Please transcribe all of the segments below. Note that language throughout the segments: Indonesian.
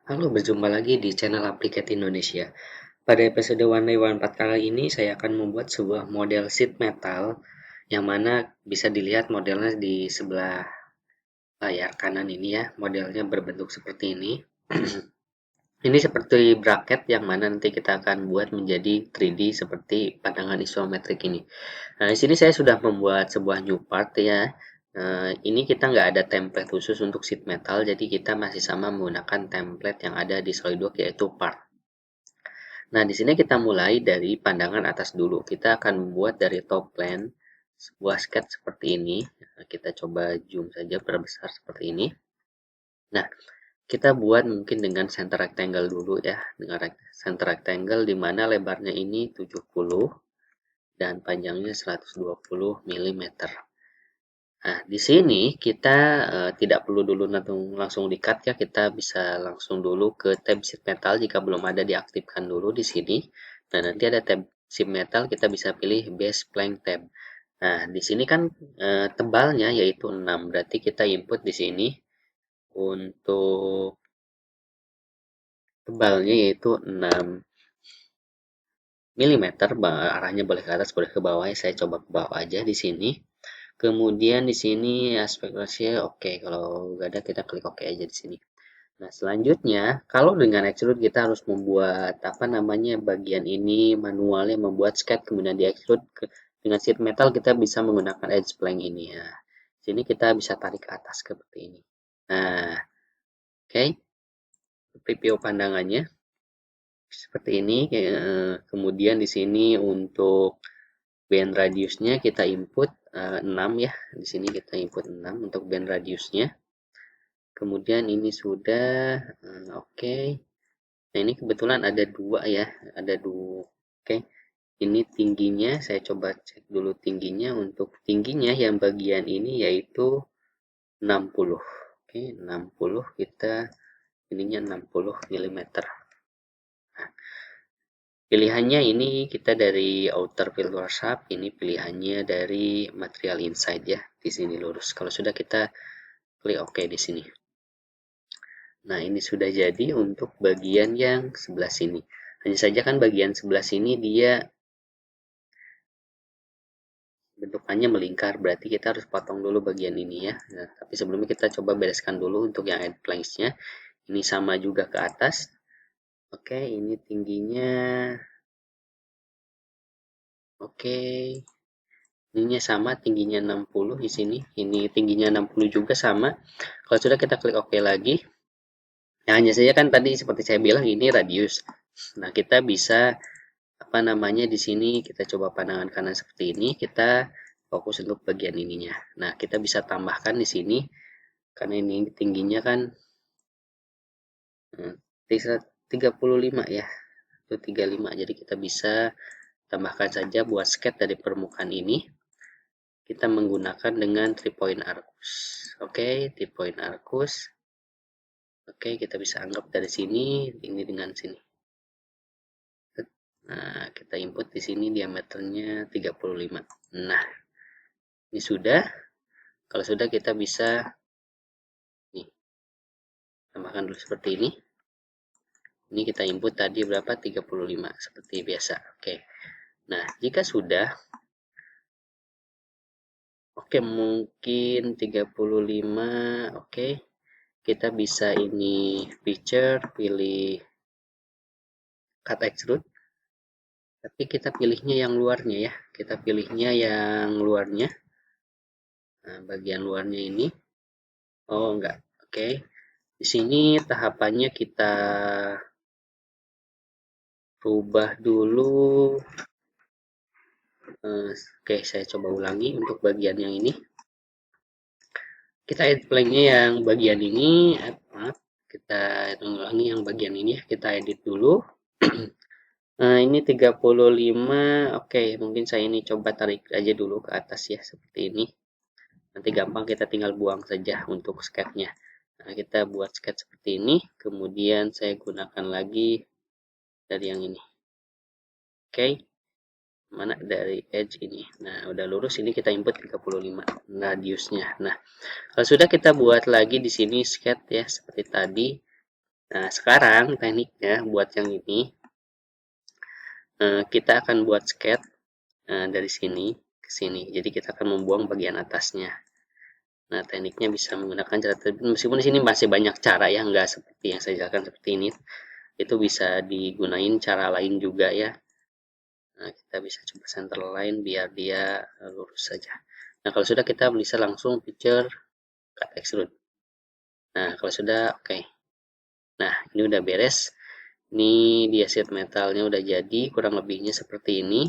Halo, berjumpa lagi di channel Aplikat Indonesia. Pada episode One Day One Part kali ini, saya akan membuat sebuah model sheet metal yang mana bisa dilihat modelnya di sebelah layar kanan ini ya. Modelnya berbentuk seperti ini. Ini seperti bracket yang mana nanti kita akan buat menjadi 3D seperti pandangan isometrik ini. Nah, di sini saya sudah membuat sebuah new part ya. Ini kita nggak ada template khusus untuk sheet metal, jadi kita masih sama menggunakan template yang ada di SolidWorks yaitu part. Nah, di sini kita mulai dari pandangan atas dulu. Kita akan membuat dari top plane sebuah sketch seperti ini. Nah, kita coba zoom saja perbesar seperti ini. Nah, kita buat mungkin dengan center rectangle dulu ya. Dengan center rectangle di mana lebarnya ini 70 dan panjangnya 120 mm. Nah, di sini kita tidak perlu dulu langsung di-cut ya, kita bisa langsung dulu ke tab sheet metal jika belum ada, diaktifkan dulu di sini. Nah, nanti ada tab sheet metal, kita bisa pilih base blank tab. Nah, di sini kan tebalnya yaitu 6, berarti kita input di sini untuk tebalnya yaitu 6 mm, arahnya boleh ke atas, boleh ke bawah ya. Saya coba ke bawah aja di sini. Kemudian di sini aspek ratio oke, kalau nggak ada kita klik oke aja di sini. Nah, selanjutnya kalau dengan extrude kita harus membuat apa namanya bagian ini manualnya, membuat sketch kemudian di extrude dengan sheet metal kita bisa menggunakan edge plank ini ya. Sini kita bisa tarik ke atas seperti ini. Nah, oke. Preview pandangannya seperti ini. Kemudian di sini untuk band radiusnya kita input 6 ya. Di sini kita input 6 untuk band radiusnya. Kemudian ini sudah oke. Nah, ini kebetulan ada dua ya, ada dua. Oke, ini tingginya saya coba cek dulu tingginya. Untuk tingginya yang bagian ini yaitu 60. Oke, 60 kita ininya 60 mm. Nah, pilihannya ini kita dari outer filter shaft, ini pilihannya dari material inside ya. Di sini lurus. Kalau sudah kita klik OK di sini. Nah, ini sudah jadi untuk bagian yang sebelah sini. Hanya saja kan bagian sebelah sini dia bentukannya melingkar, berarti kita harus potong dulu bagian ini ya. Nah, tapi sebelumnya kita coba bereskan dulu untuk yang end planks-nya. Ini sama juga ke atas. Oke, ini tingginya. Oke. Ininya sama, tingginya 60 di sini. Ini tingginya 60 juga sama. Kalau sudah kita klik OK lagi. Nah, hanya saja kan tadi seperti saya bilang ini radius. Nah, kita bisa apa namanya di sini kita coba pandangan kanan seperti ini, kita fokus untuk bagian ininya. Nah, kita bisa tambahkan di sini karena ini tingginya kan 35 ya, itu 35. Jadi kita bisa tambahkan saja buat sketch dari permukaan ini. Kita menggunakan dengan 3 point arcus. Oke, 3 point arcus. Oke, kita bisa anggap dari sini ini dengan sini. Nah, kita input di sini diameternya 35. Nah, ini sudah. Kalau sudah kita bisa nih tambahkan dulu seperti ini. Ini kita input tadi berapa? 35 seperti biasa. Oke. Nah, jika sudah oke, mungkin 35. Oke. Kita bisa ini feature, pilih cut extrude. Tapi kita pilihnya yang luarnya ya. Kita pilihnya yang luarnya. Nah, bagian luarnya ini. Oh, enggak. Oke. Di sini tahapannya kita rubah dulu. Oke, saya coba ulangi untuk bagian yang ini. Kita edit planknya yang bagian ini. Maaf, kita ulangi yang bagian ini ya. Kita edit dulu. Nah, ini 35. Oke, mungkin saya ini coba tarik aja dulu ke atas ya, seperti ini. Nanti gampang kita tinggal buang saja untuk sketch-nya. Nah, kita buat sketch seperti ini. Kemudian saya gunakan lagi dari yang ini. Oke. Mana dari edge ini. Nah, udah lurus ini kita input 35 radiusnya. Nah, kalau sudah kita buat lagi di sini sketch ya seperti tadi. Nah, sekarang tekniknya buat yang ini, kita akan buat sketch dari sini ke sini. Jadi kita akan membuang bagian atasnya. Nah, tekniknya bisa menggunakan cara meskipun di sini masih banyak cara ya, nggak seperti yang saya jelaskan seperti ini. Itu bisa digunain cara lain juga ya. Nah, kita bisa coba center line biar dia lurus saja. Nah, kalau sudah kita bisa langsung picture cut extrude. Nah, kalau sudah oke. Okay. Nah, ini udah beres. Ini dia sheet metalnya udah jadi, kurang lebihnya seperti ini.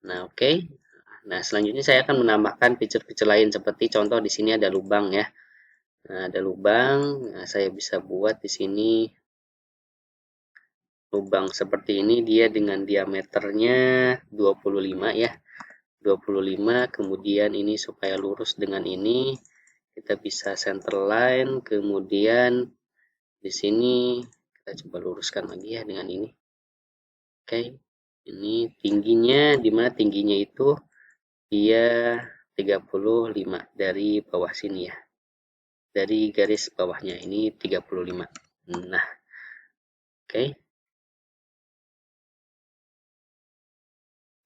Nah, oke. Okay. Nah, selanjutnya saya akan menambahkan picture-picture lain seperti contoh di sini ada lubang ya. Nah, ada lubang. Nah, saya bisa buat di sini lubang seperti ini, dia dengan diameternya 25 ya. 25, kemudian ini supaya lurus dengan ini kita bisa center line, kemudian di sini kita coba luruskan lagi ya dengan ini. Oke, ini tingginya, dimana tingginya itu dia 35 dari bawah sini ya, dari garis bawahnya ini 35. Nah, oke.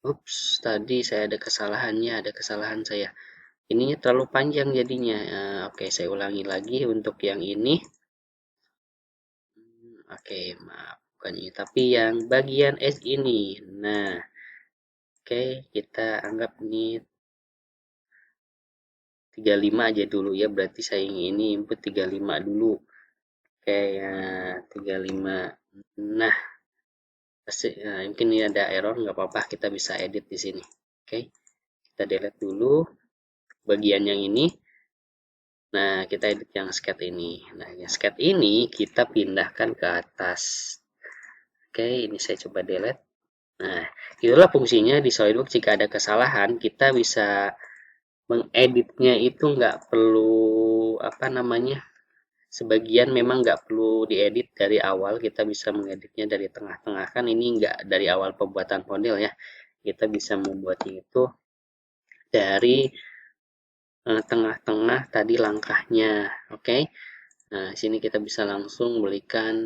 Ups, tadi saya ada kesalahannya, ada kesalahan saya. Ininya terlalu panjang jadinya. Oke, saya ulangi lagi untuk yang ini. Oke, maaf, bukan ini, tapi yang bagian edge ini. Nah, oke, kita anggap ini 35 aja dulu ya, berarti saya ini input 35 dulu. Oke, ya, 35. Nah, mungkin ini ada error, nggak apa-apa, kita bisa edit di sini. Oke, kita delete dulu bagian yang ini. Nah, kita edit yang sketch ini. Nah, yang sketch ini kita pindahkan ke atas. Oke, ini saya coba delete. Nah, itulah fungsinya di SolidWorks. Jika ada kesalahan, kita bisa mengeditnya itu nggak perlu apa namanya. Sebagian memang nggak perlu diedit dari awal, kita bisa mengeditnya dari tengah-tengah. Kan ini nggak dari awal pembuatan model ya. Kita bisa membuatnya itu dari tengah-tengah tadi langkahnya. Oke. Nah, sini kita bisa langsung berikan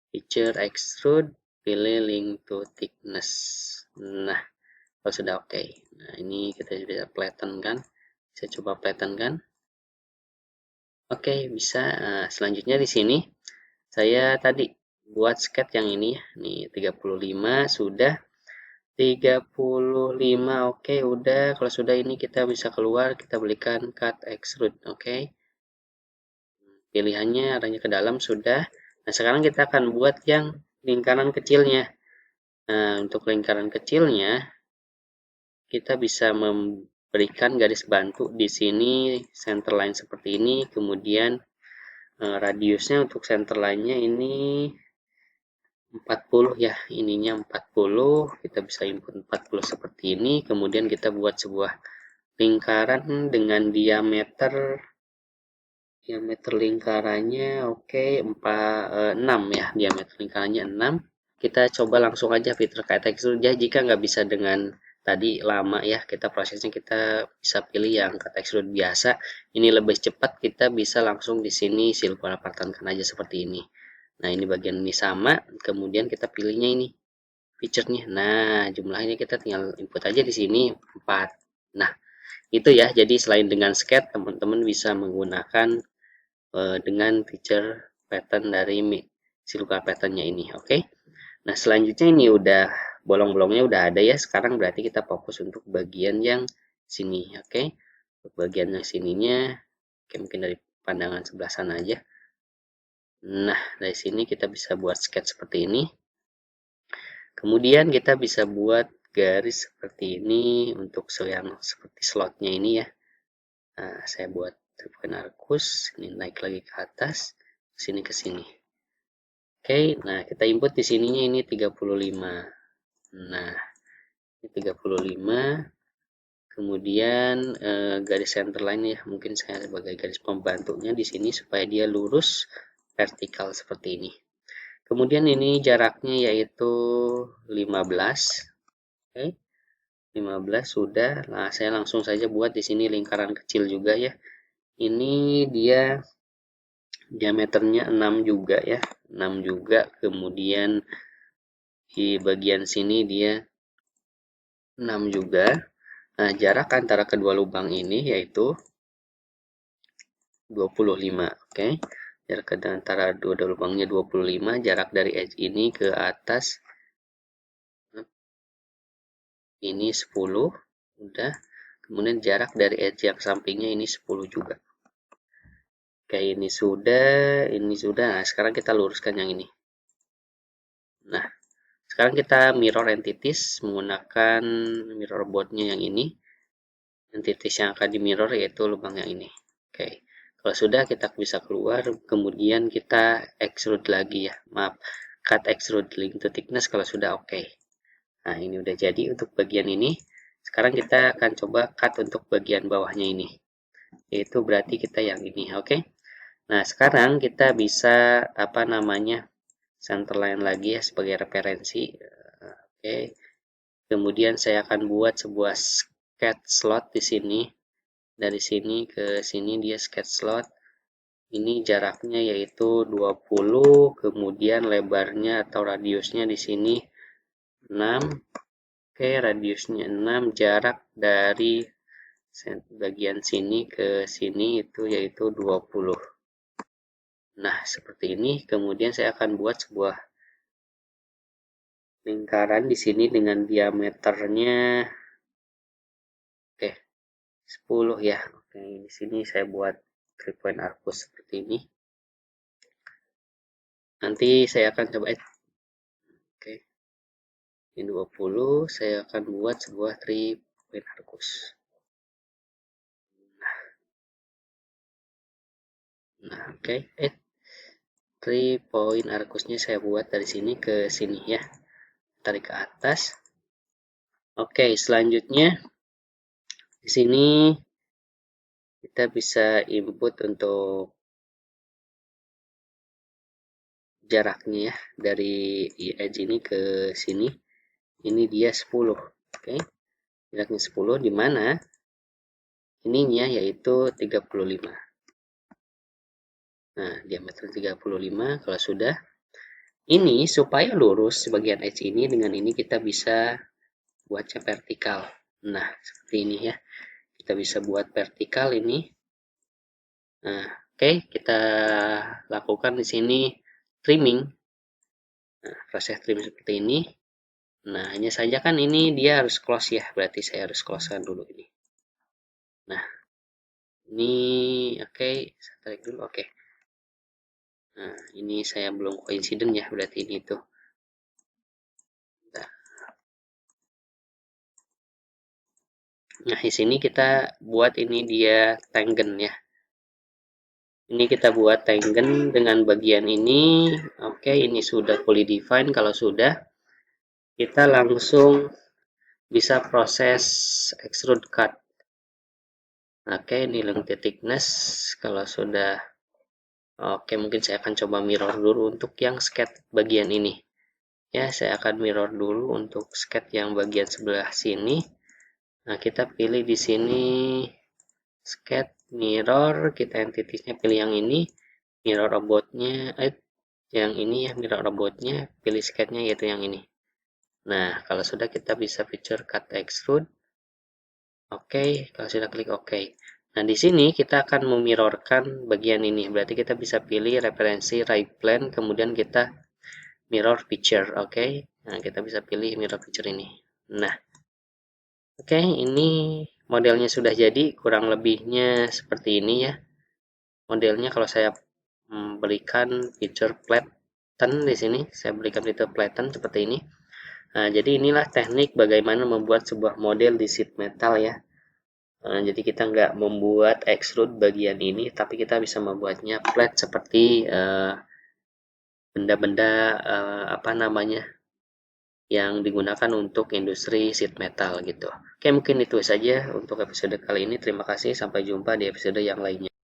feature extrude, pilih link to thickness. Nah, kalau sudah oke. Nah, ini kita bisa flatten kan. Saya coba flatten kan. Oke, bisa. Nah, selanjutnya di sini saya tadi buat sketch yang ini ya. Nih 35 sudah. 35 oke, udah. Kalau sudah ini kita bisa keluar, kita berikan cut extrude. Oke. Pilihannya arahnya ke dalam sudah. Nah, sekarang kita akan buat yang lingkaran kecilnya. Nah, untuk lingkaran kecilnya kita bisa memberikan garis bantu di sini center line seperti ini, kemudian radiusnya untuk center line-nya ini 40 ya, ininya 40, kita bisa input 40 seperti ini, kemudian kita buat sebuah lingkaran dengan diameter lingkarannya oke 6 ya, diameter lingkarannya 6. Kita coba langsung aja fitur KTX dulu ya, jika nggak bisa dengan tadi lama ya, kita prosesnya kita bisa pilih yang KTX extrude biasa. Ini lebih cepat, kita bisa langsung di sini silver partnerkan aja seperti ini. Nah, ini bagian ini sama, kemudian kita pilihnya ini feature-nya. Nah, jumlahnya kita tinggal input aja di sini 4. Nah, itu ya. Jadi selain dengan sketch, teman-teman bisa menggunakan dengan feature pattern dari silver pattern-nya ini. Oke. Nah, selanjutnya ini udah bolong-bolongnya udah ada ya. Sekarang berarti kita fokus untuk bagian yang sini, oke? Untuk bagian yang sininya, oke, mungkin dari pandangan sebelah sana aja. Nah, dari sini kita bisa buat sketch seperti ini. Kemudian kita bisa buat garis seperti ini untuk yang seperti slotnya ini ya. Nah, saya buat bukan arcus, ini naik lagi ke atas, sini ke sini. Oke, nah kita input di sininya ini 35. Nah, ini 35. Kemudian garis center line ya, mungkin saya sebagai garis pembantunya di sini supaya dia lurus vertikal seperti ini. Kemudian ini jaraknya yaitu 15. Oke. 15 sudah. Nah, saya langsung saja buat di sini lingkaran kecil juga ya. Ini dia diameternya 6 juga ya, 6 juga. Kemudian di bagian sini dia 6 juga. Nah, jarak antara kedua lubang ini yaitu 25. Oke. Jarak antara dua lubangnya 25, jarak dari edge ini ke atas ini 10. Udah. Kemudian jarak dari edge yang sampingnya ini 10 juga. Oke, ini sudah, ini sudah. Nah, sekarang kita luruskan yang ini. Nah, sekarang kita mirror entities menggunakan mirror boardnya yang ini. Entities yang akan di mirror yaitu lubang yang ini. Oke, kalau sudah kita bisa keluar, kemudian kita extrude lagi ya. Maaf, cut extrude link to thickness kalau sudah oke. Nah, ini udah jadi untuk bagian ini. Sekarang kita akan coba cut untuk bagian bawahnya ini. Yaitu berarti kita yang ini, oke? Nah, sekarang kita bisa apa namanya? Centerline lagi ya sebagai referensi. Oke. Kemudian saya akan buat sebuah sketch slot di sini. Dari sini ke sini dia sketch slot. Ini jaraknya yaitu 20, kemudian lebarnya atau radiusnya di sini 6. Oke, radiusnya 6, jarak dari bagian sini ke sini itu yaitu 20. Nah, seperti ini. Kemudian saya akan buat sebuah lingkaran di sini dengan diameternya oke, 10 ya. Oke, di sini saya buat 3 point arcus seperti ini. Nanti saya akan coba oke. Ini 20, saya akan buat sebuah 3 point arcus. Nah, oke. 3 point arcusnya saya buat dari sini ke sini ya. Tarik ke atas. Oke, selanjutnya di sini kita bisa input untuk jaraknya ya dari edge ini ke sini. Ini dia 10. Oke. Jaraknya 10 di mana ininya yaitu 35. Nah, diameter 35 kalau sudah. Ini supaya lurus bagian edge ini dengan ini kita bisa buatnya vertikal. Nah, seperti ini ya. Kita bisa buat vertikal ini. Nah, oke, kita lakukan di sini trimming. Nah, proses trim seperti ini. Nah, hanya saja kan ini dia harus close ya, berarti saya harus closekan dulu ini. Nah, ini oke, saya tarik dulu, oke. Nah, ini saya belum coincident ya, berarti ini tuh. Nah, di sini kita buat ini dia tangent ya. Ini kita buat tangent dengan bagian ini. Oke, ini sudah fully define. Kalau sudah, kita langsung bisa proses extrude cut. Oke, ini length thickness. Kalau sudah, oke, mungkin saya akan coba mirror dulu untuk yang sketch bagian ini. Ya, saya akan mirror dulu untuk sketch yang bagian sebelah sini. Nah, kita pilih di sini sketch mirror, kita entitiesnya pilih yang ini, mirror robotnya, yang ini ya, mirror robotnya, pilih sketchnya yaitu yang ini. Nah, kalau sudah kita bisa feature cut extrude. Oke, kalau sudah klik oke. Nah, di sini kita akan memirrorkan bagian ini. Berarti kita bisa pilih referensi right plane, kemudian kita mirror picture. Oke, nah kita bisa pilih mirror picture ini. Nah, oke, ini modelnya sudah jadi, kurang lebihnya seperti ini ya. Modelnya kalau saya berikan feature flatten di sini, saya berikan feature flatten seperti ini. Nah, jadi inilah teknik bagaimana membuat sebuah model di sheet metal ya. Jadi kita nggak membuat extrude bagian ini, tapi kita bisa membuatnya flat seperti benda-benda apa namanya yang digunakan untuk industri sheet metal gitu. Oke, mungkin itu saja untuk episode kali ini. Terima kasih, sampai jumpa di episode yang lainnya.